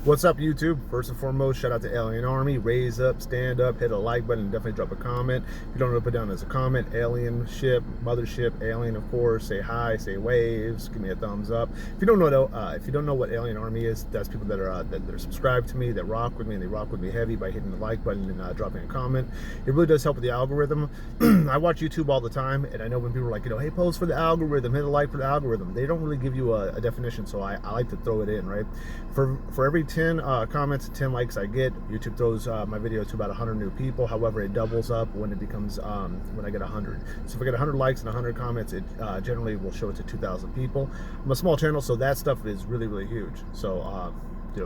What's up, YouTube? First and foremost, shout out to Alien Army. Raise up, stand up, hit a like button, and definitely drop a comment. If you don't know, put down as a comment. Alien ship, mothership, alien, of course. Say hi, say waves, give me a thumbs up. If you don't know what Alien Army is, that's people that are subscribed to me, that rock with me, and they rock with me heavy by hitting the like button and dropping a comment. It really does help with the algorithm. I watch YouTube all the time, and I know when people are like, hey, post for the algorithm, hit a like for the algorithm. They don't really give you a definition, so I like to throw it in, right? For every 10 comments and 10 likes I get, YouTube throws my video to about 100 new people. However, it doubles up when it becomes when I get 100. So if I get 100 likes and 100 comments, it generally will show it to 2,000 people. I'm a small channel, so that stuff is really huge. So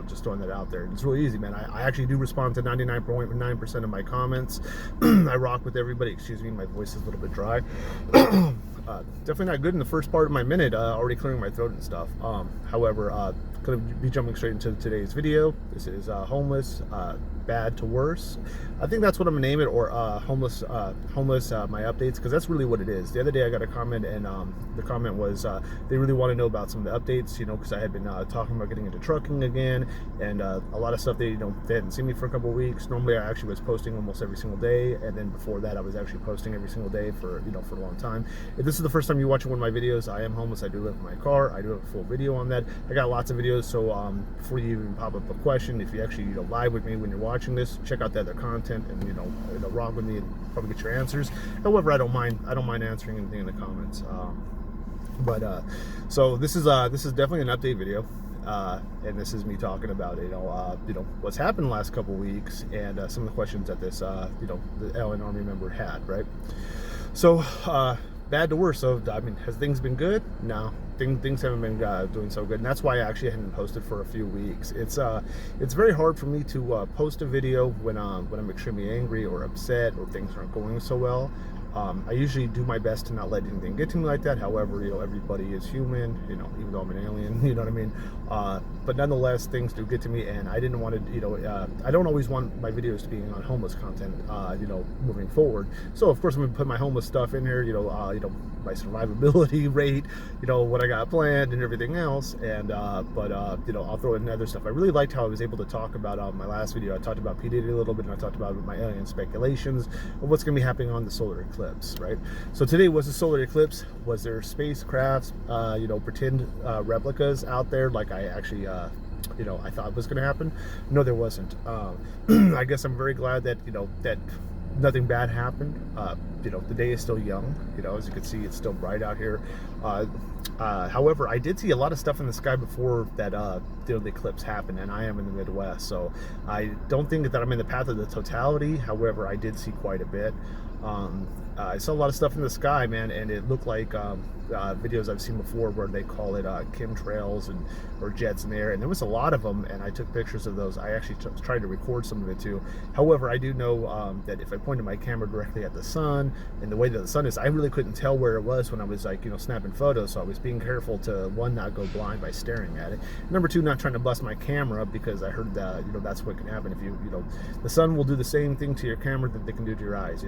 just throwing that out there. It's really easy, man. I actually do respond to 99.9% of my comments. I rock with everybody. Excuse me, my voice is a little bit dry. Definitely not good in the first part of my minute, already clearing my throat and stuff. However, going to be jumping straight into today's video. This is homeless, bad to worse. I think that's what I'm gonna name it, or homeless my updates, because that's really what it is. The other day I got a comment, and the comment was they really want to know about some of the updates, because I had been talking about getting into trucking again, and a lot of stuff they hadn't seen me for a couple of weeks. Normally I actually was posting almost every single day, and then before that I was actually posting every single day for for a long time. If this is the first time you're watching one of my videos, I am homeless. I do live in my car. I do have a full video on that. I got lots of videos, so before you even pop up a question, if you actually live with me when you're watching this, check out the other content and rock with me and probably get your answers. However, I don't mind answering anything in the comments. So this is definitely an update video, and this is me talking about what's happened the last couple weeks, and some of the questions that this the Alien Army member had, right? So bad to worse. So I mean, has things been good? No, things haven't been doing so good, and that's why I actually hadn't posted for a few weeks. It's very hard for me to post a video when I'm extremely angry or upset or things aren't going so well. I usually do my best to not let anything get to me like that. However, everybody is human, even though I'm an alien, you know what I mean? But nonetheless, things do get to me, and I didn't want to, I don't always want my videos to be on homeless content, moving forward. So of course I'm gonna put my homeless stuff in here, my survivability rate, what I got planned and everything else, and I'll throw in other stuff. I really liked how I was able to talk about my last video. I talked about P. Diddy a little bit, and I talked about my alien speculations of what's gonna be happening on the solar eclipse, right? So today was the solar eclipse. Was there spacecrafts, pretend replicas out there like I actually I thought was going to happen? No, there wasn't. I guess I'm very glad that that nothing bad happened. The day is still young. As you can see, it's still bright out here. However, I did see a lot of stuff in the sky before that the eclipse happened, and I am in the Midwest, so I don't think that I'm in the path of the totality. However, I did see quite a bit. I saw a lot of stuff in the sky, man, and it looked like videos I've seen before where they call it chemtrails or jets in the air, and there was a lot of them, and I took pictures of those. I actually tried to record some of it too. However, I do know that if I pointed my camera directly at the sun and the way that the sun is, I really couldn't tell where it was when I was snapping photos. So I was being careful to, one, not go blind by staring at it. Number two, not trying to bust my camera, because I heard that that's what can happen if the sun will do the same thing to your camera that they can do to your eyes,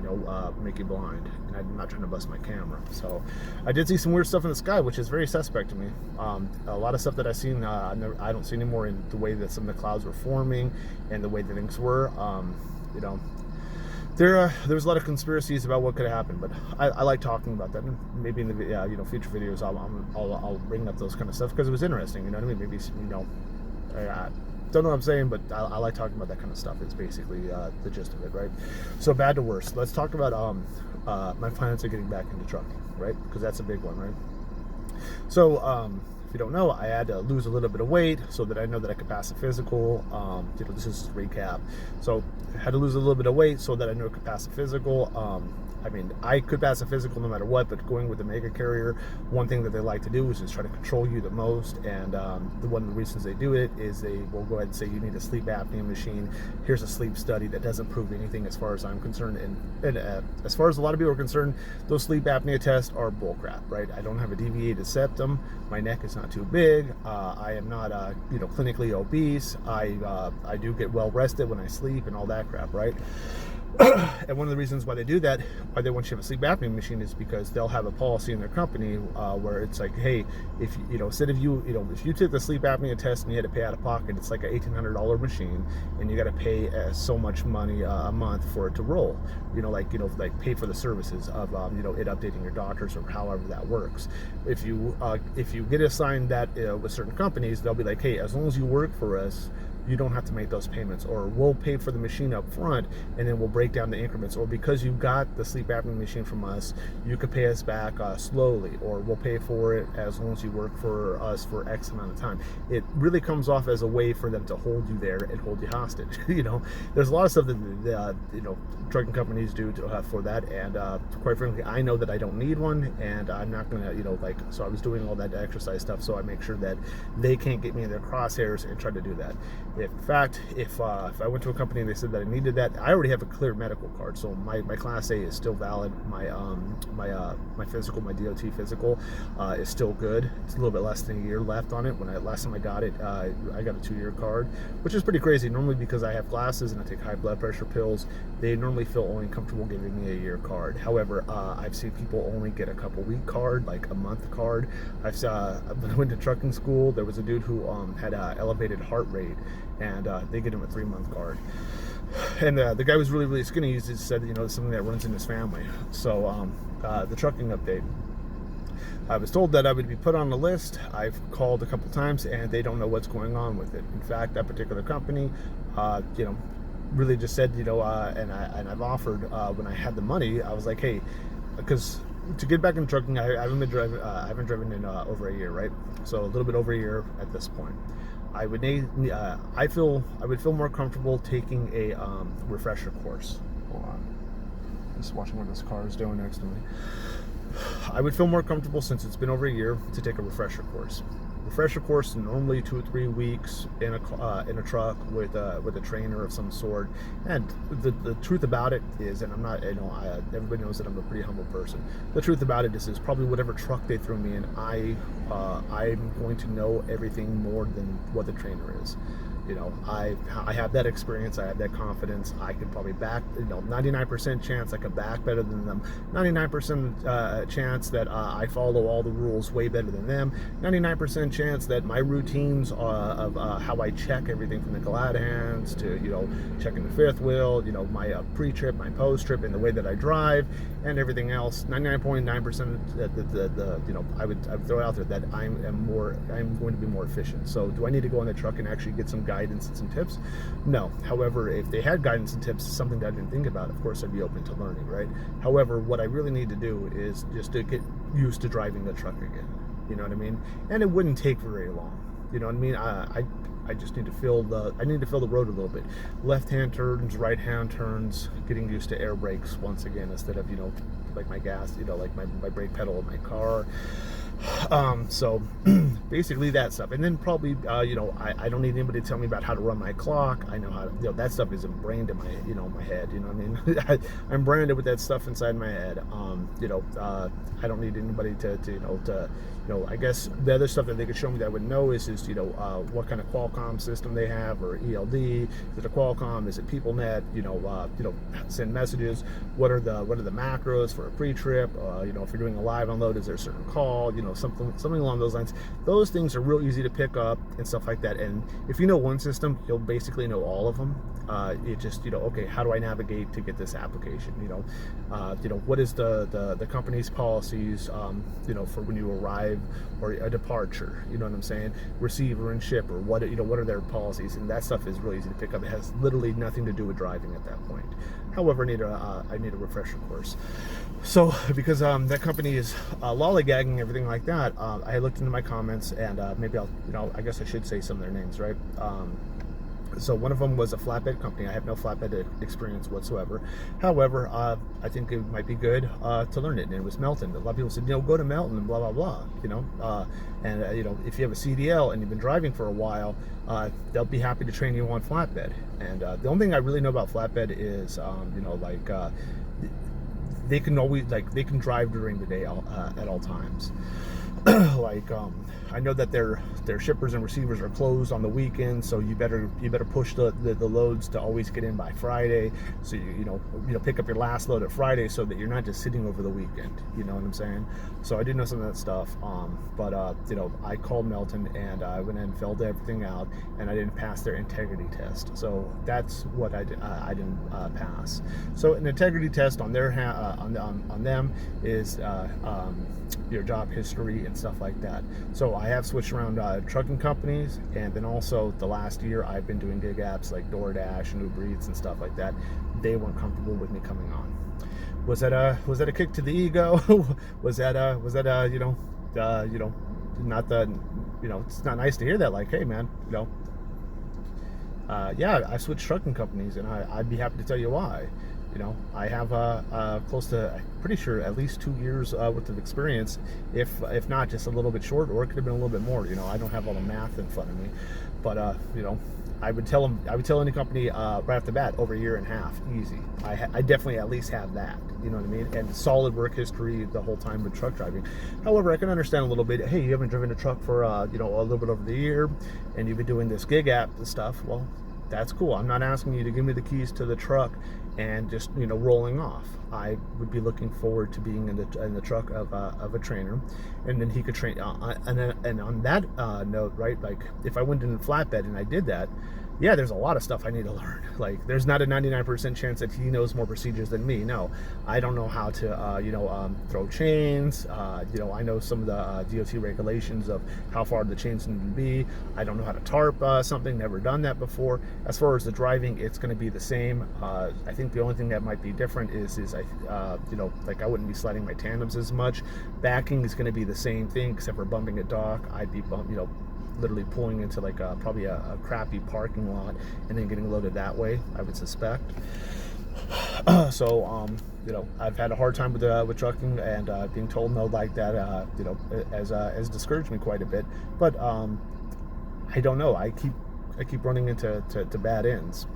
make you blind. And I'm not trying to bust my camera. So I did see some weird stuff in the sky, which is very suspect to me. A lot of stuff that I've seen, I don't see anymore, in the way that some of the clouds were forming and the way that things were. There was a lot of conspiracies about what could have happened, but I like talking about that, and maybe in the future videos I'll bring up those kind of stuff, because it was interesting. You know what I mean? Maybe I don't know what I'm saying, but I like talking about that kind of stuff. It's basically the gist of it, right? So bad to worse. Let's talk about my plans of getting back into trucking, right? Because that's a big one, right? So if you don't know, I had to lose a little bit of weight so that I know that I could pass a physical. This is a recap. So I had to lose a little bit of weight so that I know I could pass a physical. I mean, I could pass a physical no matter what, but going with the mega carrier, one thing that they like to do is just try to control you the most. And one of the reasons they do it is they will go ahead and say you need a sleep apnea machine. Here's a sleep study that doesn't prove anything as far as I'm concerned. And as far as a lot of people are concerned, those sleep apnea tests are bullcrap, right? I don't have a deviated septum. My neck is not too big. I am not, clinically obese. I do get well rested when I sleep and all that crap, right? And one of the reasons why they do that, why they want you to have a sleep apnea machine, is because they'll have a policy in their company where it's like, hey, if instead of if you took the sleep apnea test and you had to pay out of pocket, it's like an $1,800 machine, and you got to pay so much money a month for it to roll. Like pay for the services of it updating your doctors or however that works. If you get assigned that with certain companies, they'll be like, hey, as long as you work for us, you don't have to make those payments, or we'll pay for the machine up front and then we'll break down the increments, or because you got the sleep apnea machine from us, you could pay us back slowly, or we'll pay for it as long as you work for us for X amount of time. It really comes off as a way for them to hold you there and hold you hostage. There's a lot of stuff that trucking companies do for that, and quite frankly, I know that I don't need one, and I'm not gonna so I was doing all that exercise stuff, so I make sure that they can't get me in their crosshairs and try to do that. In fact, if I went to a company and they said that I needed that, I already have a clear medical card, so my Class A is still valid. My physical, my DOT physical, is still good. It's a little bit less than a year left on it. Last time I got it, I got a 2-year card, which is pretty crazy. Normally, because I have glasses and I take high blood pressure pills, they normally feel only comfortable giving me a year card. However, I've seen people only get a couple-week card, like a month card. When I went to trucking school, there was a dude who had elevated heart rate, and they get him a 3-month card. And the guy was really, really skinny. He just said, it's something that runs in his family. So the trucking update. I was told that I would be put on the list. I've called a couple times, and they don't know what's going on with it. In fact, that particular company, really just said, and I've offered when I had the money. I was like, hey, because to get back in trucking, I haven't driven in over a year, right? So a little bit over a year at this point. I would feel more comfortable taking a refresher course. Hold on, just watching what this car is doing next to me. I would feel more comfortable, since it's been over a year, to take a refresher course. Refresher course normally 2 or 3 weeks in a truck with a trainer of some sort. And the truth about it is, and I'm not, everybody knows that I'm a pretty humble person. The truth about it is probably whatever truck they throw me in, I'm going to know everything more than what the trainer is. I have that experience, I have that confidence. I could probably back, 99% chance I could back better than them. 99% chance that I follow all the rules way better than them. 99% chance that my routines of how I check everything from the glad hands to, checking the fifth wheel, my pre-trip, my post-trip, and the way that I drive and everything else, 99.9% I would throw out there that I'm going to be more efficient. So do I need to go in the truck and actually get some guidance and some tips? No. However, if they had guidance and tips, something that I didn't think about, of course I'd be open to learning, right? However, what I really need to do is just to get used to driving the truck again. You know what I mean? And it wouldn't take very long. You know what I mean? I just need to feel the road a little bit. Left-hand turns, right-hand turns, getting used to air brakes once again, instead of, like my gas, like my brake pedal in my car. So basically that stuff. And then probably, I don't need anybody to tell me about how to run my clock. I know how to, that stuff is ingrained in my, my head, you know what I mean? I'm branded with that stuff inside my head. I don't need anybody to I guess the other stuff that they could show me that I would know is what kind of Qualcomm system they have, or ELD. Is it a Qualcomm? Is it PeopleNet? Send messages. What are the macros for a pre-trip? If you're doing a live unload, is there a certain call? Something along those lines. Those things are real easy to pick up and stuff like that. And if you know one system, you'll basically know all of them. It just okay, how do I navigate to get this application? What is the company's policies? For when you arrive or a departure. You know what I'm saying? Receiver and shipper. What are their policies? And that stuff is really easy to pick up. It has literally nothing to do with driving at that point. However, I need a refresher course. So because that company is lollygagging everything like that, I looked into my comments, and maybe I guess I should say some of their names, right? So one of them was a flatbed company. I have no flatbed experience whatsoever. However, I think it might be good to learn it. And it was Melton. A lot of people said, go to Melton and blah, blah, blah, and if you have a CDL and you've been driving for a while, they'll be happy to train you on flatbed. And the only thing I really know about flatbed is, they can always, they can drive during the day at all times. like I know that their shippers and receivers are closed on the weekend, so you better push the loads to always get in by Friday, so you know pick up your last load at Friday, so that you're not just sitting over the weekend. You know what I'm saying? So I did know some of that stuff, but you know, I called Melton and I went in and filled everything out, and I didn't pass their integrity test. So that's what I didn't pass. So an integrity test on their on them is your job history and stuff like that. So I have switched around trucking companies, and then also the last year I've been doing gig apps like DoorDash and Uber Eats and stuff like that. They weren't comfortable with me coming on. Was that a kick to the ego? was that you know not the, you know, it's not nice to hear that, like, hey man, you know, yeah, I switched trucking companies, and I'd be happy to tell you why. You know, I have close to, I'm pretty sure, at least 2 years worth of experience, if not just a little bit short, or it could have been a little bit more. You know, I don't have all the math in front of me, but you know, I would tell any company right off the bat, over 1.5 years, easy. I definitely at least have that. You know what I mean? And solid work history the whole time with truck driving. However, I can understand a little bit. Hey, you haven't driven a truck for you know, a little bit over the year, and you've been doing this gig app stuff. Well, that's cool. I'm not asking you to give me the keys to the truck and just, you know, rolling off. I would be looking forward to being in the truck of a trainer, and then he could train. And on that note, right, like if I went in flatbed and I did that, yeah, there's a lot of stuff I need to learn. Like, there's not a 99% chance that he knows more procedures than me. No, I don't know how to, you know, throw chains. You know, I know some of the DOT regulations of how far the chains need to be. I don't know how to tarp something. Never done that before. As far as the driving, it's going to be the same. I think the only thing that might be different is you know, like I wouldn't be sliding my tandems as much. Backing is going to be the same thing, except for bumping a dock. I'd be you know, literally pulling into like probably a crappy parking lot and then getting loaded that way, I would suspect. So you know, I've had a hard time with trucking, and being told no like that, you know, has discouraged me quite a bit. But I don't know, I keep running into bad ends.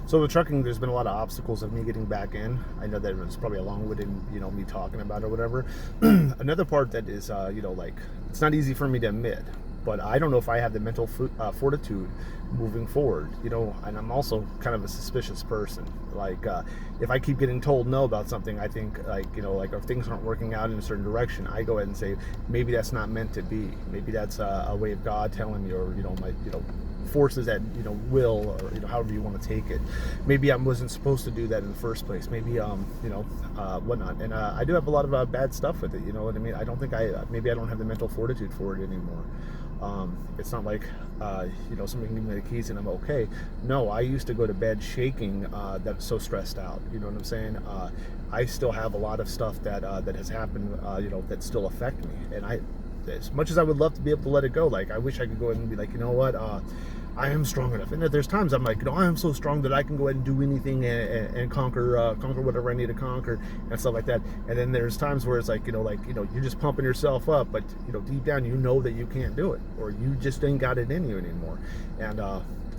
So with trucking, there's been a lot of obstacles of me getting back in. I know that it was probably a long-winded, you know, me talking about it or whatever. Another part that is, you know, like, it's not easy for me to admit, but I don't know if I have the mental fortitude moving forward, you know, and I'm also kind of a suspicious person. Like, if I keep getting told no about something, I think, like, you know, like, if things aren't working out in a certain direction, I go ahead and say, maybe that's not meant to be. Maybe that's a way of God telling me, or, you know, my, you know, forces that, you know, will, or, you know, however you want to take it. Maybe I wasn't supposed to do that in the first place. Maybe you know, whatnot. And I do have a lot of bad stuff with it. You know what I mean? I don't think maybe I don't have the mental fortitude for it anymore. It's not like you know, somebody can give me the keys and I'm okay. No, I used to go to bed shaking, that's so stressed out. You know what I'm saying? I still have a lot of stuff that has happened, you know, that still affect me. And as much as I would love to be able to let it go, like, I wish I could go ahead and be like, you know what, I am strong enough. And there's times I'm like, you know, I am so strong that I can go ahead and do anything and conquer whatever I need to conquer and stuff like that. And then there's times where it's like, you know, you're just pumping yourself up, but, you know, deep down you know that you can't do it, or you just ain't got it in you anymore. And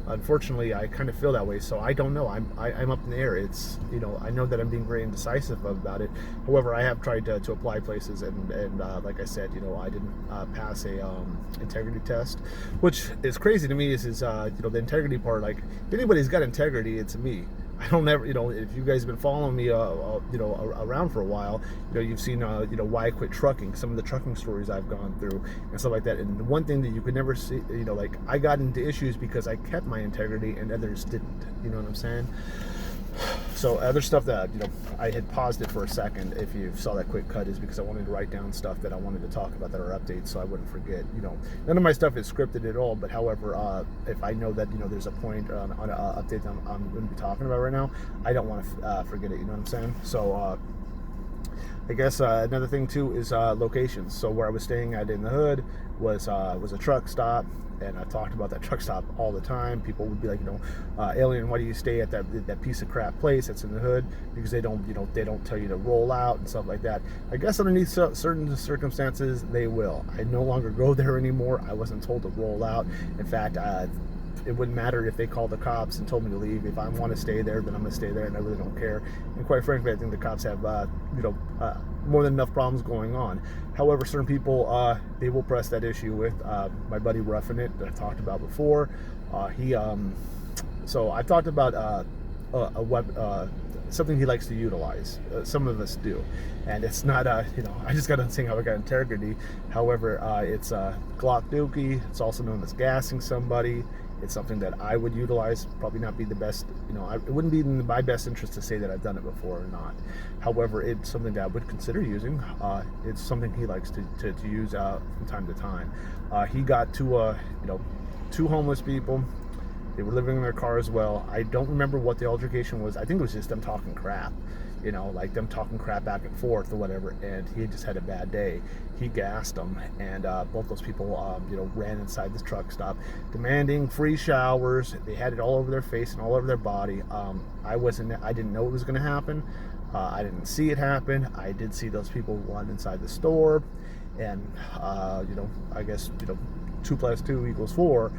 unfortunately, I kind of feel that way. So I don't know. I'm up in the air. It's, you know, I know that I'm being very indecisive about it. However, I have tried to apply places, and like I said, you know, I didn't pass a integrity test, which is crazy to me. Is you know, the integrity part. Like, if anybody's got integrity, it's me. I don't ever, you know, if you guys have been following me, you know, around for a while, you know, you've seen, you know, why I quit trucking, some of the trucking stories I've gone through and stuff like that. And the one thing that you could never see, you know, like, I got into issues because I kept my integrity and others didn't. You know what I'm saying? So other stuff that, you know, I had paused it for a second, if you saw that quick cut, is because I wanted to write down stuff that I wanted to talk about that are updates, so I wouldn't forget. You know, none of my stuff is scripted at all, but however, if I know that, you know, there's a point on an update that I'm going to be talking about right now, I don't want to forget it. You know what I'm saying? So I guess another thing too is locations. So where I was staying at in the hood was a truck stop, and I've talked about that truck stop all the time. People would be like, you know, Alien, why do you stay at that piece of crap place that's in the hood? Because they don't, you know, they don't tell you to roll out and stuff like that. I guess underneath certain circumstances they will. I no longer go there anymore. I wasn't told to roll out. In fact, it wouldn't matter if they called the cops and told me to leave. If I want to stay there, then I'm going to stay there, and I really don't care. And quite frankly, I think the cops have, more than enough problems going on. However, certain people, they will press that issue with my buddy Roughing It that I talked about before. So I talked about something he likes to utilize. Some of us do, and it's not I just got done saying how I got integrity. However, it's Glock dookie. It's also known as gassing somebody. It's something that I would utilize. Probably not be the best. It wouldn't be in my best interest to say that I've done it before or not. However, it's something that I would consider using. It's something he likes to use from time to time. He got two homeless people. They were living in their car as well. I don't remember what the altercation was. I think it was just them talking crap, like them talking crap back and forth or whatever. And he just had a bad day. He gassed them, and both those people, ran inside this truck stop, demanding free showers. They had it all over their face and all over their body. I didn't know it was going to happen. I didn't see it happen. I did see those people run inside the store, and I guess 2 + 2 = 4.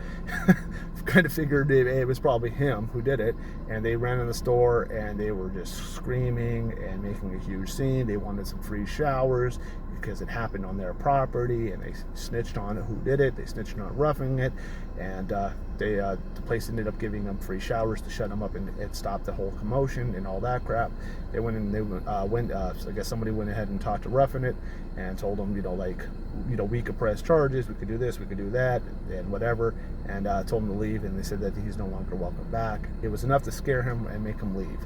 Kind of figured it was probably him who did it, and they ran in the store and they were just screaming and making a huge scene. They wanted some free showers because it happened on their property, and they snitched on who did it. They snitched on Roughing It, and the place ended up giving them free showers to shut them up and stop the whole commotion and all that crap. They went and I guess somebody went ahead and talked to Roughing It and told them, we could press charges, we could do this, we could do that, and whatever, and told him to leave, and they said that he's no longer welcome back. It was enough to scare him and make him leave.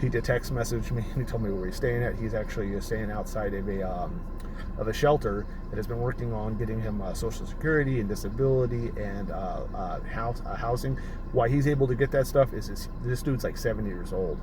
He did text message me, and he told me where he's staying at. He's actually staying outside of a shelter that has been working on getting him Social Security and disability and housing. Why he's able to get that stuff is this dude's like 70 years old.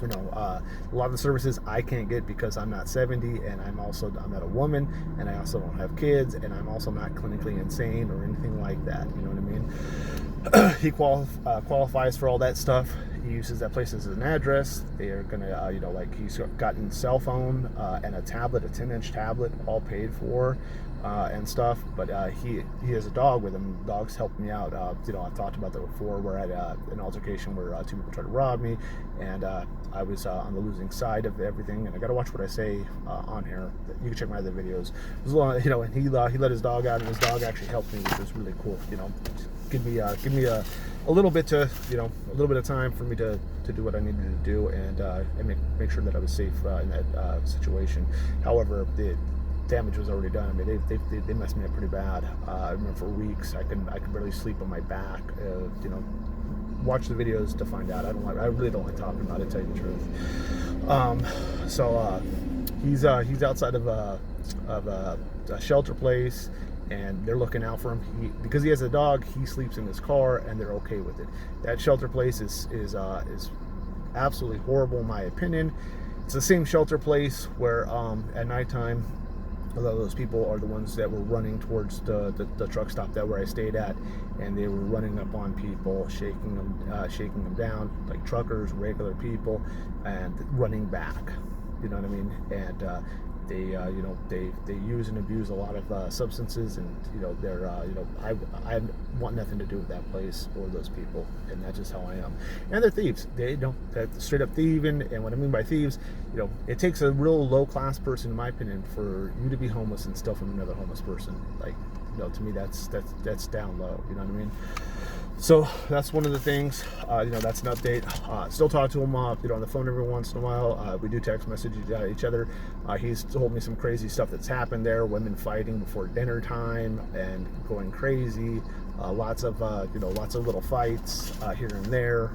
A lot of the services I can't get because I'm not 70, and I'm not a woman, and I also don't have kids, and I'm also not clinically insane or anything like that. You know what I mean? He qualifies for all that stuff. He uses that place as an address. They are gonna, he's gotten cell phone and a tablet, a 10-inch tablet, all paid for. And stuff, but he has a dog with him. Dogs helped me out. I've talked about that before. We're at an altercation where 2 people tried to rob me, and I was on the losing side of everything. And I got to watch what I say on here. You can check my other videos. It was a lot, and he let his dog out, and his dog actually helped me, which was really cool. Give me a little bit to a little bit of time for me to do what I needed to do and make sure that I was safe in that situation. However, the damage was already done. I mean, they messed me up pretty bad. I remember for weeks I could barely sleep on my back. Watch the videos to find out. I really don't like talking about it, to tell you the truth. So he's outside of a shelter place, and they're looking out for him. Because he has a dog, he sleeps in his car, and they're okay with it. That shelter place is absolutely horrible in my opinion. It's the same shelter place where at nighttime, a lot of those people are the ones that were running towards the truck stop where I stayed at, and they were running up on people, shaking them down, like truckers, regular people, and running back. You know what I mean? And they use and abuse a lot of substances, and I want nothing to do with that place or those people, and that's just how I am. And they're thieves. That's straight up thieving. And what I mean by thieves, it takes a real low class person, in my opinion, for you to be homeless and steal from another homeless person. Like, to me, that's down low. You know what I mean? So that's one of the things. That's an update. Still talk to him on the phone every once in a while. We do text message each other. He's told me some crazy stuff that's happened there. Women fighting before dinner time and going crazy. Lots of little fights here and there.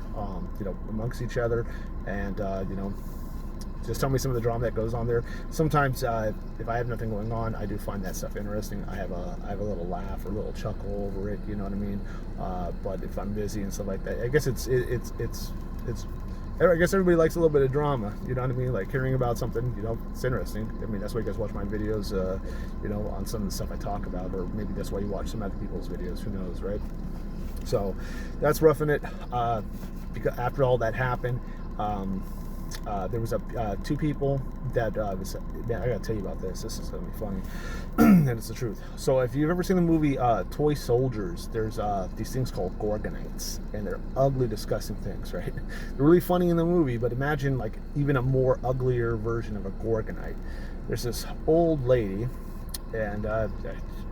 Amongst each other, and just tell me some of the drama that goes on there. Sometimes, if I have nothing going on, I do find that stuff interesting. I have a little laugh or a little chuckle over it. You know what I mean? But if I'm busy and stuff like that, I guess it's. I guess everybody likes a little bit of drama. You know what I mean? Like hearing about something. It's interesting. I mean, that's why you guys watch my videos. On some of the stuff I talk about, or maybe that's why you watch some other people's videos. Who knows, right? So that's Roughing It. Because after all that happened. there was two people that man, I gotta tell you about this. This is gonna be funny, and it's the truth. So if you've ever seen the movie Toy Soldiers, there's these things called Gorgonites, and they're ugly, disgusting things, right? They're really funny in the movie, but imagine like even a more uglier version of a Gorgonite. There's this old lady, and I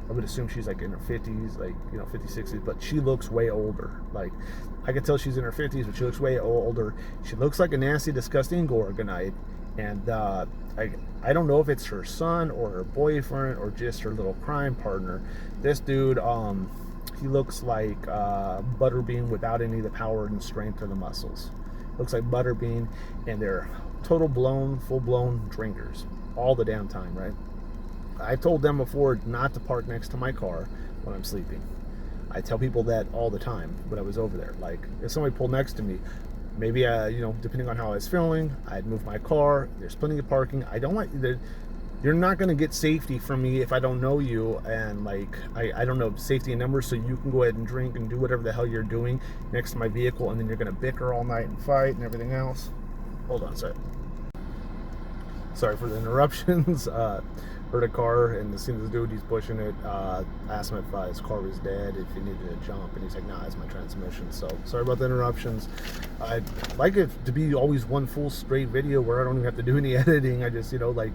would assume she's like in her 50s, like 50s, 60s, but she looks way older. Like I can tell she's in her 50s, but she looks way older. She looks like a nasty, disgusting Gorgonite, and I don't know if it's her son or her boyfriend or just her little crime partner. This dude, he looks like Butterbean without any of the power and strength or the muscles. Looks like Butterbean, and they're full-blown drinkers all the damn time, right? I told them before not to park next to my car when I'm sleeping. I tell people that all the time when I was over there. Like, if somebody pulled next to me, maybe, depending on how I was feeling, I'd move my car. There's plenty of parking. I don't like, you're not going to get safety from me if I don't know you, and like, I don't know safety in numbers, so you can go ahead and drink and do whatever the hell you're doing next to my vehicle, and then you're going to bicker all night and fight and everything else. Hold on a sec. Sorry for the interruptions. Heard a car, and as soon as the dude, he's pushing it, asked him if his car was dead, if he needed to jump, and he's like, nah, it's my transmission. So sorry about the interruptions. I'd like it to be always one full straight video where I don't even have to do any editing. I just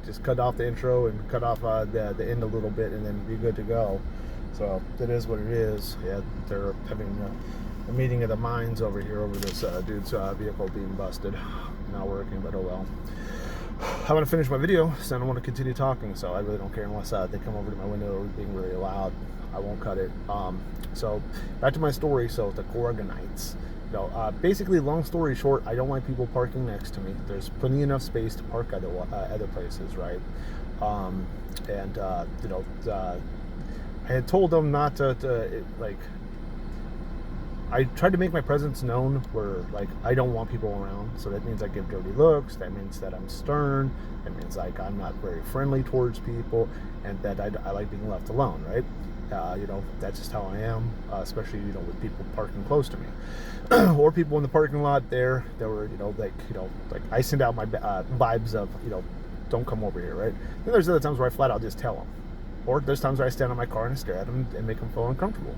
just cut off the intro and cut off the end a little bit, and then be good to go. So that is what it is. Yeah, they're having a meeting of the minds over here over this dude's vehicle being busted, not working, but oh well. I want to finish my video, so I don't want to continue talking, so I really don't care unless they come over to my window being really loud. I won't cut it. So back to my story. So the Gorgonites. Basically, long story short, I don't like people parking next to me. There's plenty enough space to park other places, right? I had told them not to I tried to make my presence known where, like, I don't want people around. So that means I give dirty looks. That means that I'm stern. That means, like, I'm not very friendly towards people, and that I like being left alone, right? That's just how I am, especially, with people parking close to me. Or people in the parking lot there that were, like I send out my vibes of, don't come over here, right? Then there's other times where I flat out just tell them. Or there's times where I stand on my car and stare at them and make them feel uncomfortable,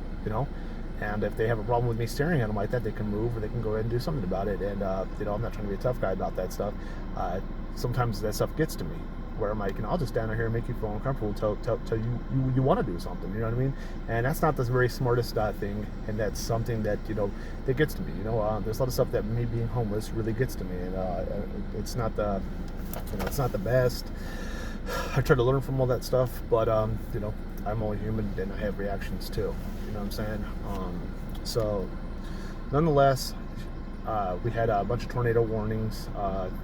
And if they have a problem with me staring at them like that, they can move, or they can go ahead and do something about it. And, I'm not trying to be a tough guy about that stuff. Sometimes that stuff gets to me, where I'm like, I'll just stand out here and make you feel uncomfortable till you want to do something, you know what I mean? And that's not the very smartest thing, and that's something that, that gets to me. There's a lot of stuff that me being homeless really gets to me, and it's not the, it's not the best. I try to learn from all that stuff, but, I'm only human, and I have reactions too. You know what I'm saying? So, nonetheless, we had a bunch of tornado warnings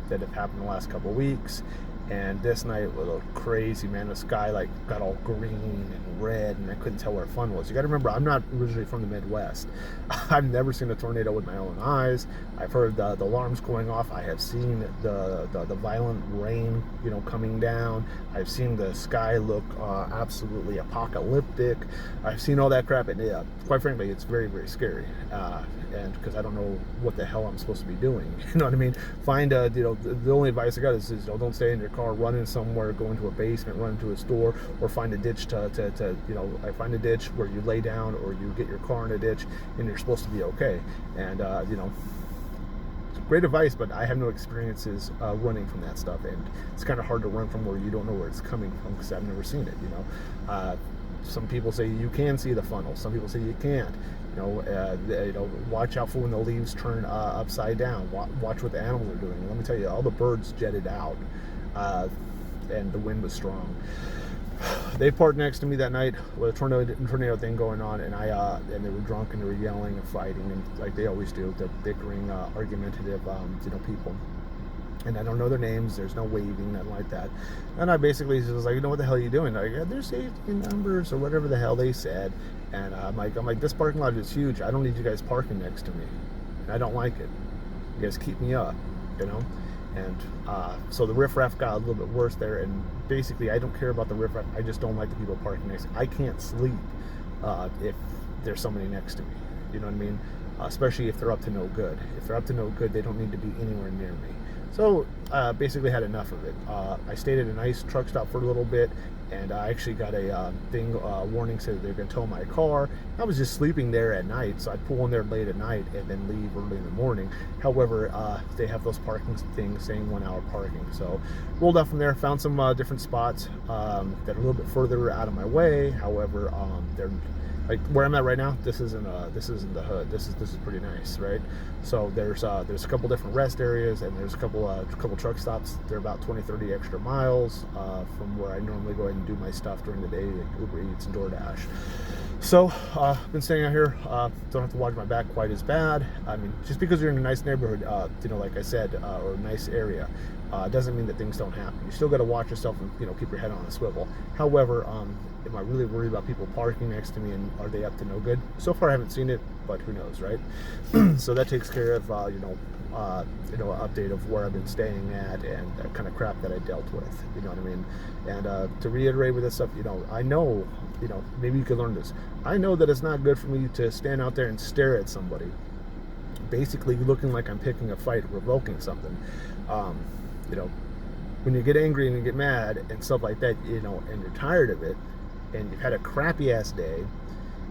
that have happened the last couple of weeks, and this night was a crazy, man. The sky got all green and red, and I couldn't tell where fun was. You got to remember, I'm not originally from the Midwest. I've never seen a tornado with my own eyes. I've heard the alarms going off. I have seen the violent rain, coming down. I've seen the sky look absolutely apocalyptic. I've seen all that crap, and yeah, quite frankly, it's very, very scary. And because I don't know what the hell I'm supposed to be doing, you know what I mean? Find the only advice I got is don't stay in your car, run in somewhere, go into a basement, run into a store, or find a ditch I find a ditch where you lay down, or you get your car in a ditch, and you're supposed to be okay. And great advice, but I have no experiences running from that stuff, and it's kind of hard to run from where you don't know where it's coming from, because I've never seen it. Some people say you can see the funnel. Some people say you can't. Watch out for when the leaves turn upside down. Watch what the animals are doing. Let me tell you, all the birds jetted out, and the wind was strong. They parked next to me that night with a tornado thing going on, and and they were drunk, and they were yelling and fighting, and like they always do. They're bickering, argumentative, people. And I don't know their names. There's no waving, nothing like that. And I basically was like, what the hell are you doing? Like, there's safety numbers or whatever the hell they said. And I'm like, this parking lot is huge. I don't need you guys parking next to me. And I don't like it. You guys keep me up, And so the riffraff got a little bit worse there. And basically, I don't care about the riffraff. I just don't like the people parking next to me. I can't sleep if there's somebody next to me. You know what I mean? Especially if they're up to no good. If they're up to no good, they don't need to be anywhere near me. So basically had enough of it. I stayed at a nice truck stop for a little bit, and I actually got a warning saying they're going to tow my car. I was just sleeping there at night, so I'd pull in there late at night and then leave early in the morning. However, they have those parking things saying 1 hour parking. So rolled out from there, found some different spots that are a little bit further out of my way. However, they're like where I'm at right now. This isn't the hood. This is pretty nice, right? So there's a couple different rest areas, and there's a couple truck stops. They're about 20-30 extra miles from where I normally go ahead and do my stuff during the day, like Uber Eats and DoorDash. So been staying out here. Don't have to watch my back quite as bad. I mean, just because you're in a nice neighborhood, like I said, or a nice area, doesn't mean that things don't happen. You still got to watch yourself and keep your head on a swivel. However, am I really worried about people parking next to me, and are they up to no good? So far I haven't seen it, but who knows, right? So that takes care of an update of where I've been staying at and that kind of crap that I dealt with. You know what I mean? And to reiterate with this stuff, I know, maybe you could learn this. I know that it's not good for me to stand out there and stare at somebody, basically looking like I'm picking a fight or revoking something. When you get angry and you get mad and stuff like that, and you're tired of it, and you've had a crappy ass day,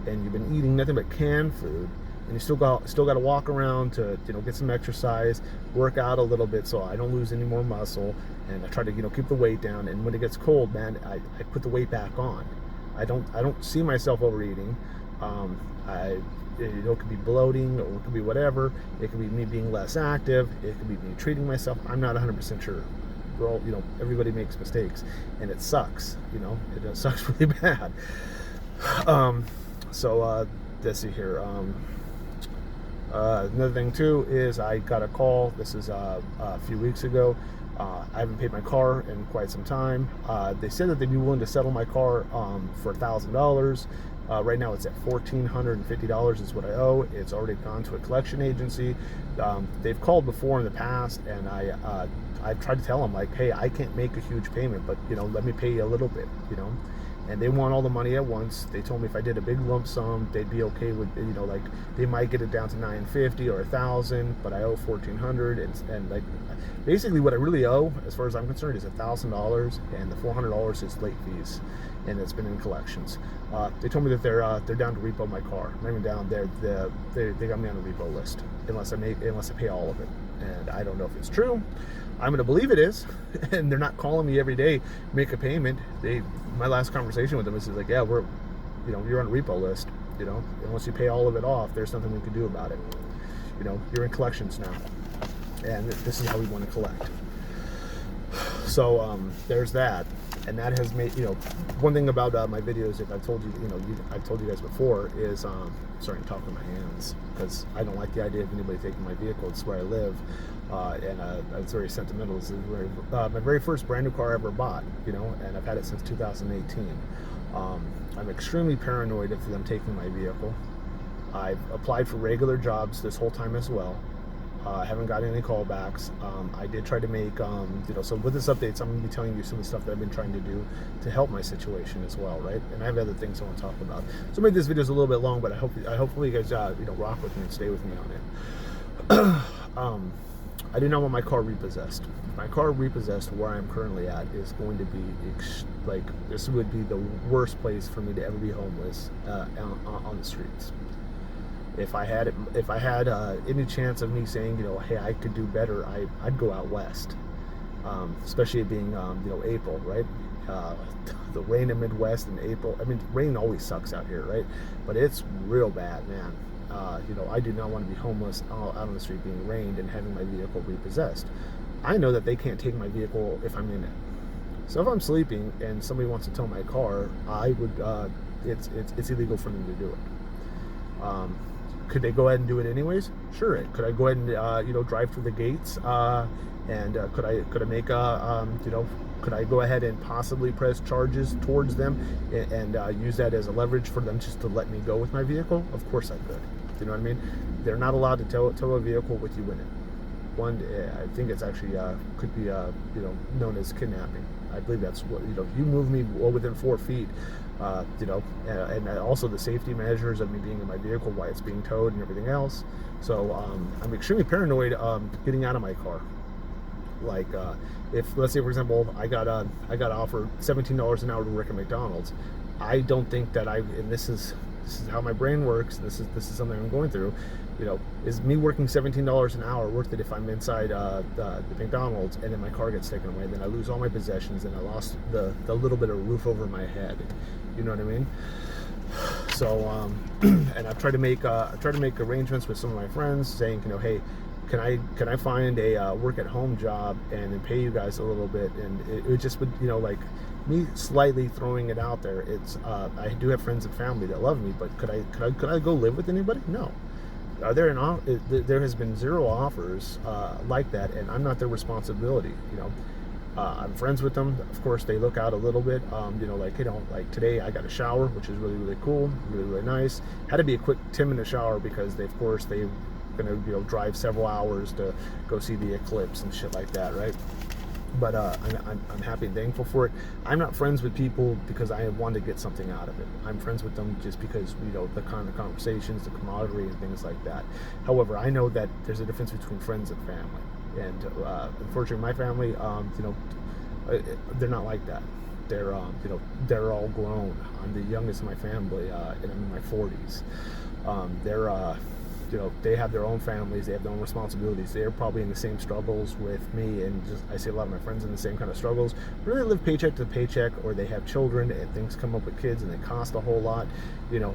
and you've been eating nothing but canned food, and you still got to walk around to get some exercise, work out a little bit so I don't lose any more muscle, and I try to keep the weight down. And when it gets cold, man, I put the weight back on. I don't see myself overeating. It could be bloating, or it could be whatever. It could be me being less active. It could be me treating myself. I'm not 100% sure. We're all, everybody makes mistakes, and it sucks. It sucks really bad. Let's see here. Another thing too is I got a call. This is a few weeks ago. I haven't paid my car in quite some time. They said that they'd be willing to settle my car for $1,000. Right now it's at $1,450 is what I owe. It's already gone to a collection agency. They've called before in the past, and I've tried to tell them, like, hey, I can't make a huge payment, but let me pay you a little bit, and they want all the money at once. They told me if I did a big lump sum, they'd be okay with, like, they might get it down to $950 or $1,000, but I owe $1,400, and like, basically what I really owe, as far as I'm concerned, is $1,000, and the $400 is late fees, and it's been in collections. They told me that they're down to repo my car. Not even down, they got me on a repo list unless I pay all of it, and I don't know if it's true. I'm going to believe it is, and they're not calling me every day, make a payment. My last conversation with them is like, yeah, you're on a repo list, unless you pay all of it off, there's nothing we can do about it. You're in collections now, and this is how we want to collect. So there's that, and that has made, one thing about my videos, if I've told you, I've told you guys before, is starting to talk with my hands, because I don't like the idea of anybody taking my vehicle. It's where I live, and it's very sentimental. It's my very first brand new car I ever bought, and I've had it since 2018. I'm extremely paranoid of them taking my vehicle. I've applied for regular jobs this whole time as well. I haven't gotten any callbacks. I did try to make, so with this updates, I'm going to be telling you some of the stuff that I've been trying to do to help my situation as well, right? And I have other things I want to talk about. So maybe this video is a little bit long, but hopefully you guys, rock with me and stay with me on it. I do not want my car repossessed. My car repossessed where I'm currently at is going to be, this would be the worst place for me to ever be homeless on the streets. If I had any chance of me saying, hey, I could do better, I'd go out west. Especially being, April, right? The rain in Midwest in April. I mean, rain always sucks out here, right? But it's real bad, man. I do not want to be homeless out on the street being rained and having my vehicle repossessed. I know that they can't take my vehicle if I'm in it. So if I'm sleeping and somebody wants to tow my car, I would. It's illegal for them to do it. Could they go ahead and do it anyways? Sure. Could I go ahead and drive through the gates? And could I make could I go ahead and possibly press charges towards them and use that as a leverage for them just to let me go with my vehicle? Of course I could. You know what I mean? They're not allowed to tow a vehicle with you in it. I think it's actually could be known as kidnapping. I believe that's what, if you move me well within 4 feet, and also the safety measures of me being in my vehicle while it's being towed and everything else. So I'm extremely paranoid getting out of my car. Like if, let's say for example, I got offered $17 an hour to work at McDonald's, I don't think that and this is how my brain works. This is something I'm going through. You know, is me working $17 an hour worth it if I'm inside the McDonald's and then my car gets taken away, then I lose all my possessions and I lost the little bit of roof over my head. You know what I mean? So and I've tried to make arrangements with some of my friends, saying, you know, hey, can I find a work at home job and then pay you guys a little bit? And it just would, you know, like me slightly throwing it out there. It's I do have friends and family that love me, but could I go live with anybody? No. There has been zero offers like that, and I'm not their responsibility. You know, I'm friends with them. Of course, they look out a little bit. You know, like, you know, like today I got a shower, which is really cool, really nice. Had to be a quick 10-minute shower because they're gonna, you know, drive several hours to go see the eclipse and shit like that, right? But I'm happy and thankful for it. I'm not friends with people because I want to get something out of it. I'm friends with them just because, you know, the kind of conversations, the camaraderie, and things like that. However, I know that there's a difference between friends and family. And unfortunately, my family, you know, they're not like that. They're, you know, they're all grown. I'm the youngest of my family, and I'm in my 40s. They're you know, they have their own families, they have their own responsibilities. They're probably in the same struggles with me, and just I see a lot of my friends in the same kind of struggles. Where they live paycheck to paycheck, or they have children and things come up with kids and they cost a whole lot. You know,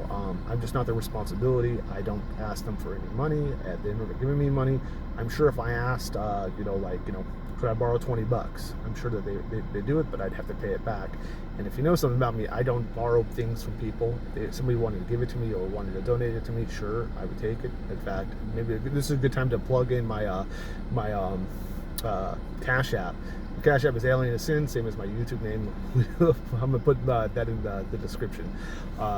I'm just not their responsibility. I don't ask them for any money. They're never giving me money. I'm sure if I asked, you know, like, you know, could I borrow $20? I'm sure that they do it, but I'd have to pay it back. And if you know something about me, I don't borrow things from people. If somebody wanted to give it to me or wanted to donate it to me, sure, I would take it. In fact, maybe this is a good time to plug in my Cash App. The Cash App is AlienAscend, same as my YouTube name. I'm gonna put that in the description.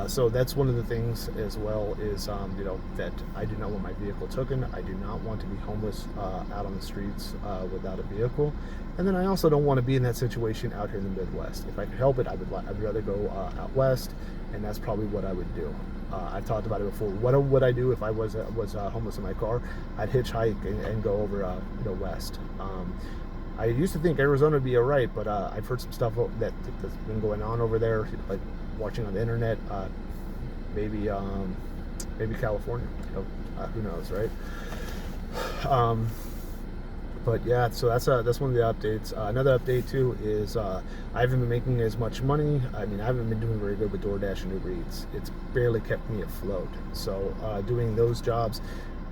So that's one of the things as well is, you know, that I do not want my vehicle taken. I do not want to be homeless out on the streets without a vehicle. And then I also don't want to be in that situation out here in the Midwest. If I could help it, I'd rather go out west, and that's probably what I would do. I've talked about it before. What would I do if I was homeless in my car? I'd hitchhike and go over, you know, west. I used to think Arizona would be alright, but I've heard some stuff that's been going on over there, like watching on the internet. Maybe California. You know, who knows, right? But yeah, so that's one of the updates. Another update too is I haven't been making as much money. I mean, I haven't been doing very good with DoorDash and Uber Eats. It's barely kept me afloat. So doing those jobs,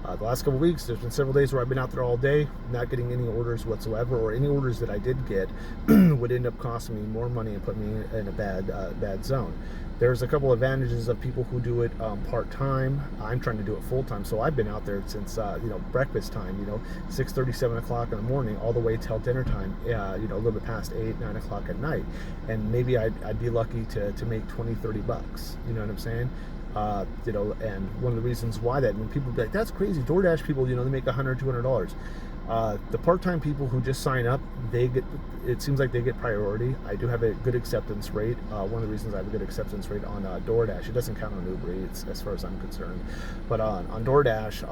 the last couple of weeks, there's been several days where I've been out there all day, not getting any orders whatsoever, or any orders that I did get would end up costing me more money and put me in a bad zone. There's a couple advantages of people who do it part-time. I'm trying to do it full-time, so I've been out there since you know, breakfast time, you know, 6:30, 7 o'clock in the morning, all the way till dinner time, you know, a little bit past 8, 9 o'clock at night. And maybe I'd be lucky to make 20, 30 bucks. You know what I'm saying? You know, and one of the reasons why that, when people be like, that's crazy, DoorDash people, you know, they make $100, $200. The part-time people who just sign up, it seems like they get priority. I do have a good acceptance rate. One of the reasons I have a good acceptance rate on DoorDash, it doesn't count on Uber Eats as far as I'm concerned, but on DoorDash,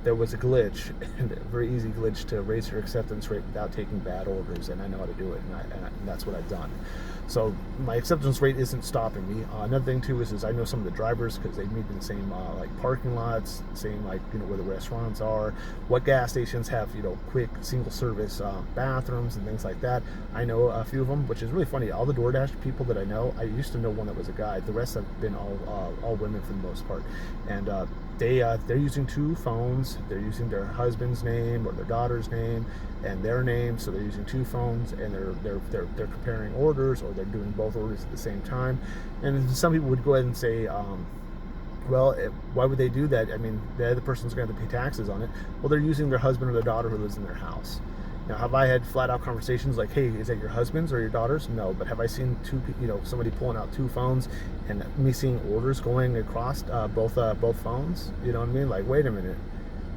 there was a glitch, and a very easy glitch to raise your acceptance rate without taking bad orders, and I know how to do it, and that's what I've done. So my acceptance rate isn't stopping me. Another thing too is I know some of the drivers because they meet in the same like parking lots, same, like, you know, where the restaurants are, what gas stations have, you know, quick single service bathrooms and things like that. I know a few of them, which is really funny. All the DoorDash people that I know, I used to know one that was a guy. The rest have been all women for the most part, and they're using 2 phones. They're using their husband's name or their daughter's name and their name, so they're using 2 phones, and they're comparing orders, or they're doing both orders at the same time. And some people would go ahead and say, well, why would they do that? I mean, the other person's going to have to pay taxes on it. Well, they're using their husband or their daughter who lives in their house. Now, have I had flat out conversations like, hey, is that your husband's or your daughter's? No, but have I seen somebody pulling out 2 phones and me seeing orders going across both phones? You know what I mean? Like, wait a minute,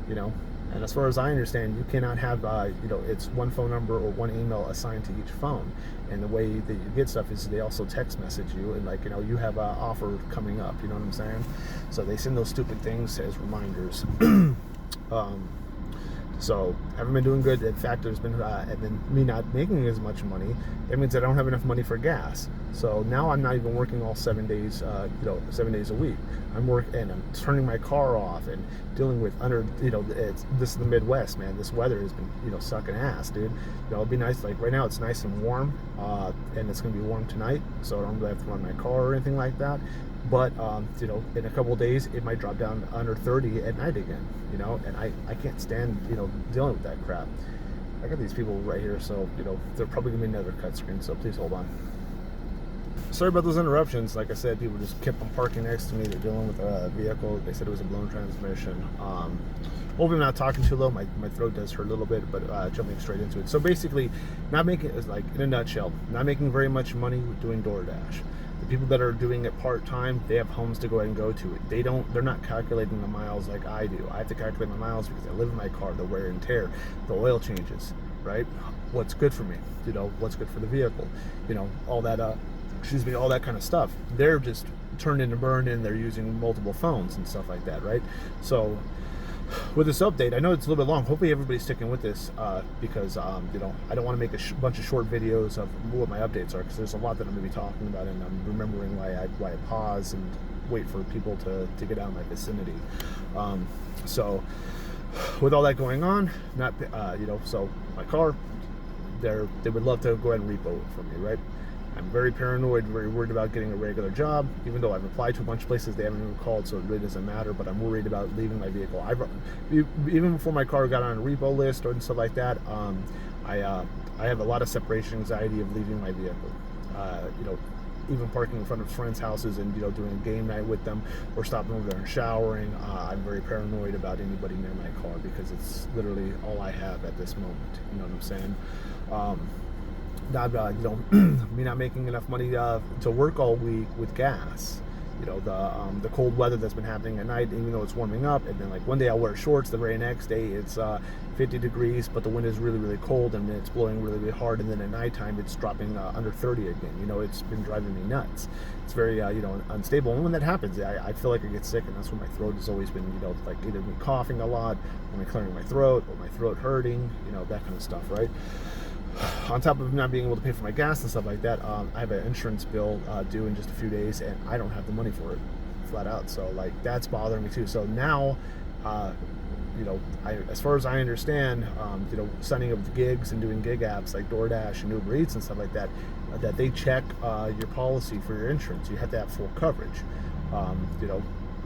you know. And as far as I understand, you cannot have, you know, it's 1 phone number or 1 email assigned to each phone. And the way that you get stuff is they also text message you and, like, you know, you have an offer coming up. You know what I'm saying? So they send those stupid things as reminders. So haven't been doing good. In fact, there's been and then me not making as much money. It means I don't have enough money for gas. So now I'm not even working all 7 days, 7 days a week. I'm working and I'm turning my car off and dealing with this is the Midwest, man. This weather has been sucking ass, dude. It'd be nice. Like right now, it's nice and warm, and it's gonna be warm tonight, so I don't really have to run my car or anything like that. But in a couple of days it might drop down under 30 at night again, and I can't stand dealing with that crap. I got these people right here, so they're probably gonna be another cut screen, so please hold on. Sorry about those interruptions. Like I said, people just kept on parking next to me. They're dealing with a vehicle. They said it was a blown transmission. Hopefully I'm not talking too low. My throat does hurt a little bit, but jumping straight into it. So basically, not making, like in a nutshell, not making very much money doing DoorDash. The people that are doing it part-time, they have homes to go ahead and go to. They're not calculating the miles like I do. I have to calculate my miles because I live in my car, the wear and tear, the oil changes, right? What's good for me, what's good for the vehicle, all that, all that kind of stuff. They're just turned in and burned in. They're using multiple phones and stuff like that, right? So with this update, I know it's a little bit long. Hopefully everybody's sticking with this because I don't want to make a bunch of short videos of what my updates are, because there's a lot that I'm going to be talking about, and I'm remembering why I pause and wait for people to get out of my vicinity. So with all that going on, so my car, they would love to go ahead and repo it for me, right? I'm very paranoid, very worried about getting a regular job. Even though I've applied to a bunch of places, they haven't even called, so it really doesn't matter. But I'm worried about leaving my vehicle. Even before my car got on a repo list and stuff like that, I have a lot of separation anxiety of leaving my vehicle. Even parking in front of friends' houses and doing a game night with them, or stopping over there and showering. I'm very paranoid about anybody near my car because it's literally all I have at this moment. You know what I'm saying? Me not making enough money to work all week with gas. The cold weather that's been happening at night, even though it's warming up, and then like one day I'll wear shorts, the very next day it's 50 degrees, but the wind is really, really cold, and it's blowing really, really hard, and then at nighttime it's dropping under 30 again. It's been driving me nuts. It's very unstable, and when that happens, I feel like I get sick, and that's when my throat has always been like either me coughing a lot, or me clearing my throat, or my throat hurting, that kind of stuff, right? On top of not being able to pay for my gas and stuff like that, I have an insurance bill due in just a few days, and I don't have the money for it, flat out. So like that's bothering me too. So now, as far as I understand, signing up gigs and doing gig apps like DoorDash and Uber Eats and stuff like that, that they check your policy for your insurance. You have to have full coverage. I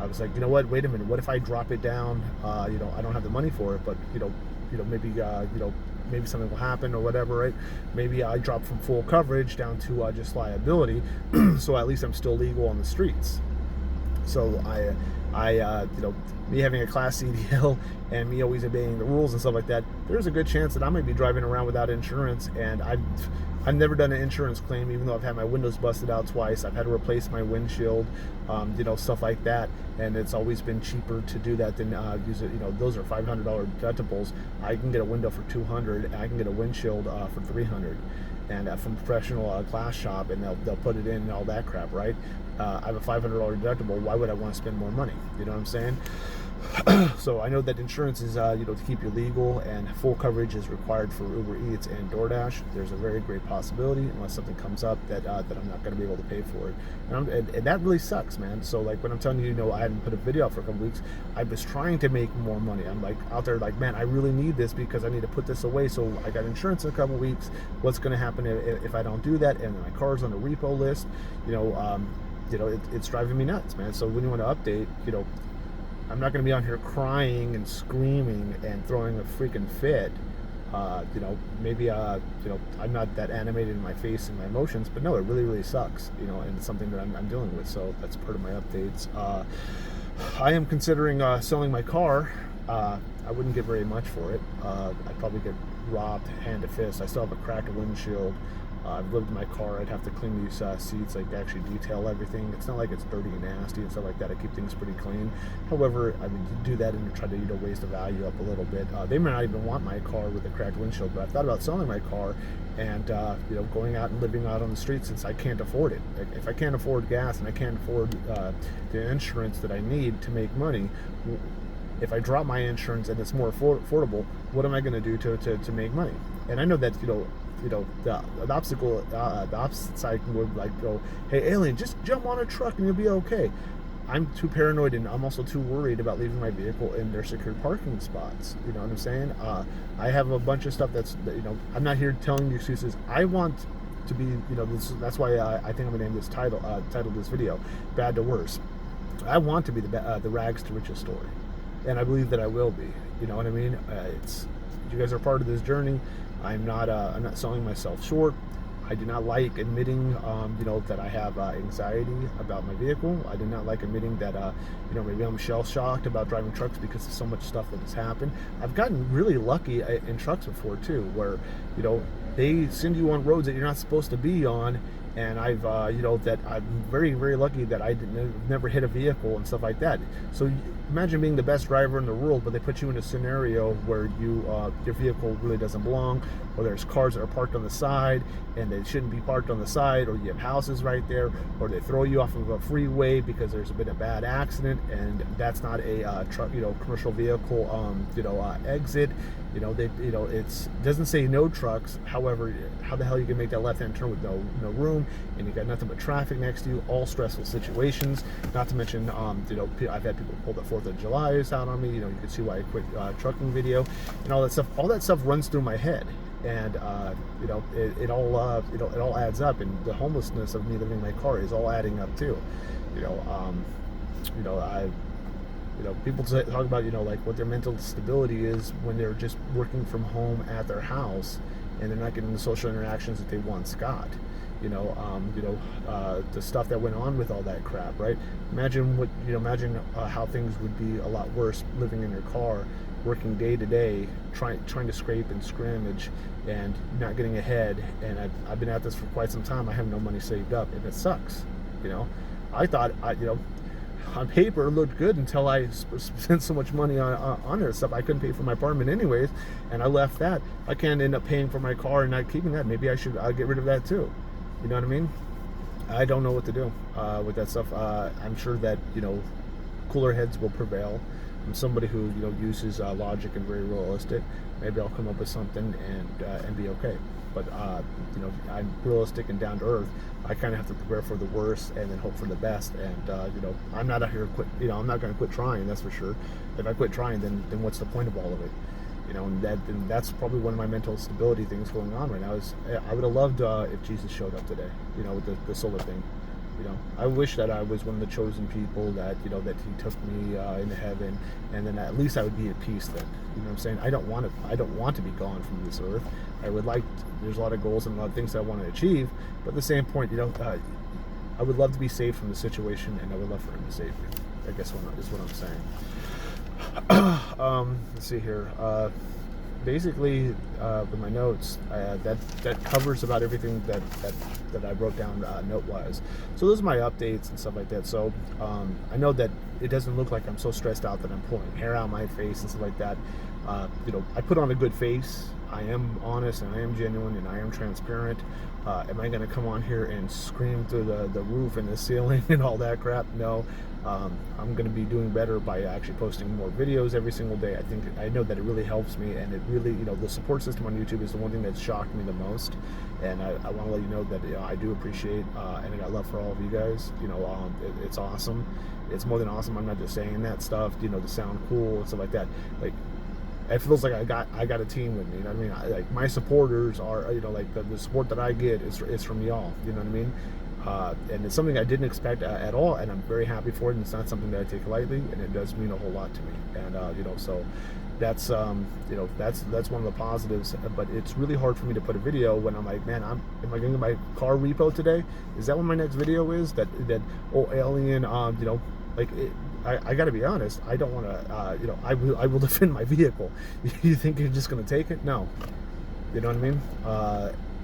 was like, what? Wait a minute. What if I drop it down? I don't have the money for it, but maybe something will happen or whatever, right? Maybe I drop from full coverage down to just liability, so at least I'm still legal on the streets. So me having a Class C deal and me always obeying the rules and stuff like that, there's a good chance that I might be driving around without insurance, and I've never done an insurance claim, even though I've had my windows busted out twice. I've had to replace my windshield, stuff like that, and it's always been cheaper to do that than use it. Those are $500 deductibles. I can get a window for $200, and I can get a windshield for $300, and from a professional glass shop, and they'll put it in and all that crap, right? I have a $500 deductible. Why would I want to spend more money? You know what I'm saying? So I know that insurance is to keep you legal, and full coverage is required for Uber Eats and DoorDash. There's a very great possibility, unless something comes up, that I'm not going to be able to pay for it, and that really sucks, man. So like when I'm telling you, I hadn't put a video out for a couple weeks, I was trying to make more money. I'm like out there like, man, I really need this because I need to put this away. So I got insurance in a couple weeks. What's going to happen if I don't do that? And my car's on the repo list. It's driving me nuts, man. So when you want to update, I'm not going to be on here crying and screaming and throwing a freaking fit. Maybe I'm not that animated in my face and my emotions, but no, it really, really sucks, and it's something that I'm dealing with. So that's part of my updates. I am considering selling my car. I wouldn't get very much for it. I'd probably get robbed hand to fist. I still have a cracked windshield. I've lived in my car. I'd have to clean these seats, like actually detail everything. It's not like it's dirty and nasty and stuff like that. I keep things pretty clean. However, I would do that and try to raise the value up a little bit. They may not even want my car with a cracked windshield, but I've thought about selling my car and going out and living out on the street, since I can't afford it. If I can't afford gas and I can't afford the insurance that I need to make money, if I drop my insurance and it's more affordable, what am I going to do to make money? And I know that the obstacle, the opposite side would like go, hey alien, just jump on a truck and you'll be okay. I'm too paranoid, and I'm also too worried about leaving my vehicle in their secured parking spots. You know what I'm saying? I have a bunch of stuff that's, I'm not here telling you excuses. I want to be, that's why I think I'm gonna name this title this video, "Bad to Worse." I want to be the rags to riches story, and I believe that I will be. You know what I mean? You guys are part of this journey. I'm not selling myself short. I do not like admitting, that I have anxiety about my vehicle. I do not like admitting that, maybe I'm shell-shocked about driving trucks because of so much stuff that has happened. I've gotten really lucky in trucks before too, where, they send you on roads that you're not supposed to be on, and I've, that I'm very, very lucky that I never hit a vehicle and stuff like that. So imagine being the best driver in the world, but they put you in a scenario where your vehicle really doesn't belong, or there's cars that are parked on the side and they shouldn't be parked on the side, or you have houses right there, or they throw you off of a freeway because there's been a bad accident and that's not a truck, commercial vehicle, exit. It doesn't say no trucks. However, how the hell you can make that left-hand turn with no room, and you got nothing but traffic next to you? All stressful situations. Not to mention, I've had people pull the 4th of July out on me. You can see why I quit trucking video, and all that stuff. All that stuff runs through my head, and it all adds up. And the homelessness of me living in my car is all adding up too. People talk about, like what their mental stability is when they're just working from home at their house and they're not getting the social interactions that they once got. The stuff that went on with all that crap, right? Imagine how things would be a lot worse living in your car, working day to day, trying to scrape and scrimmage and not getting ahead. And I've been at this for quite some time. I have no money saved up, and it sucks. I thought on paper it looked good until I spent so much money on their stuff. I couldn't pay for my apartment anyways, and I left that. I can't end up paying for my car and not keeping that. Maybe I'll get rid of that too. You know what I mean? I don't know what to do with that stuff. I'm sure that cooler heads will prevail. I'm somebody who uses logic and very realistic. Maybe I'll come up with something and be okay. But I'm realistic and down to earth. I kind of have to prepare for the worst and then hope for the best. And I'm not out here quit. I'm not going to quit trying. That's for sure. If I quit trying, then what's the point of all of it? And that's probably one of my mental stability things going on right now. I would have loved if Jesus showed up today. With the solar thing. I wish that I was one of the chosen people, that that He took me into heaven, and then at least I would be at peace then. You know what I'm saying? I don't want to be gone from this earth. There's a lot of goals and a lot of things that I want to achieve, but at the same point, I would love to be saved from the situation, and I would love for Him to save me. I guess is what I'm saying. Let's see here. Basically, with my notes, that covers about everything that I wrote down note-wise. So those are my updates and stuff like that. So I know that it doesn't look like I'm so stressed out that I'm pulling hair out of my face and stuff like that. I put on a good face. I am honest and I am genuine and I am transparent. Am I going to come on here and scream through the roof and the ceiling and all that crap? No. I'm going to be doing better by actually posting more videos every single day. I know that it really helps me, and it really, the support system on YouTube is the one thing that's shocked me the most. And I want to let you know that I do appreciate and I got love for all of you guys. It's awesome. It's more than awesome. I'm not just saying that stuff, to sound cool and stuff like that. Like, it feels like I got a team with me. You know what I mean? Like my supporters are, like the support that I get is from y'all. You know what I mean? And it's something I didn't expect at all, and I'm very happy for it. And it's not something that I take lightly, and it does mean a whole lot to me. And so that's that's one of the positives. But it's really hard for me to put a video when I'm like, man, am I going to get my car repo today? Is that what my next video is? That alien, I got to be honest. I don't want to, I will defend my vehicle. You think you're just going to take it? No. You know what I mean?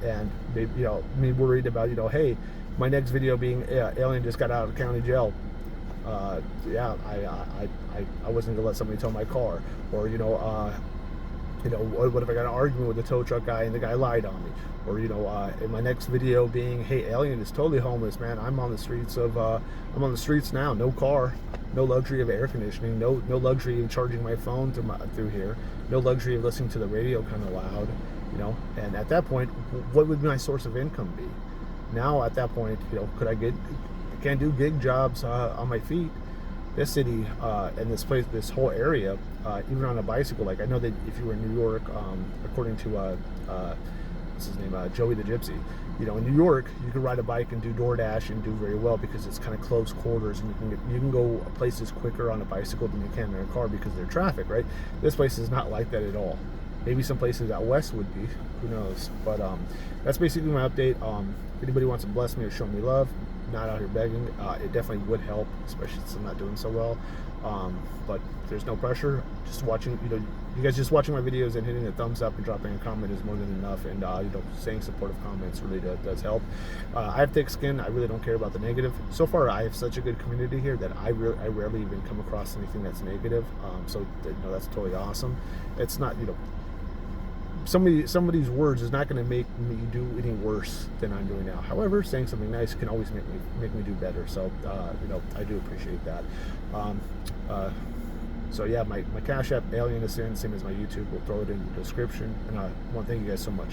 And maybe, me worried about, hey, my next video being alien just got out of county jail. I wasn't gonna let somebody tow my car, or You know, what if I got an argument with the tow truck guy and the guy lied on me? Or, you know, in my next video being, hey, Alien is totally homeless, man. I'm on the streets now. No car, no luxury of air conditioning, no luxury of charging my phone through here, no luxury of listening to the radio kind of loud, you know. And at that point, what would my source of income be? Now, at that point, you know, I can't do gig jobs on my feet. This city and this place, this whole area, even on a bicycle, like I know that if you were in New York, according to what's his name, Joey the Gypsy, you know, in New York, you can ride a bike and do DoorDash and do very well because it's kind of close quarters, and you can go places quicker on a bicycle than you can in a car because there's traffic, right? This place is not like that at all. Maybe some places out west would be, who knows? But that's basically my update. If anybody wants to bless me or show me love, not out here begging, it definitely would help, especially since I'm not doing so well. But there's no pressure. Just watching, you know, you guys just watching my videos and hitting the thumbs up and dropping a comment is more than enough. And you know, saying supportive comments really does help. I have thick skin. I really don't care about the negative. So far, I have such a good community here that I rarely even come across anything that's negative. So you know, that's totally awesome. It's not, you know, somebody's words is not going to make me do any worse than I'm doing now. However, saying something nice can always make me do better. So you know, I do appreciate that. So yeah, my Cash App, AlienAscend, same as my YouTube. We'll throw it in the description. And I want to thank you guys so much.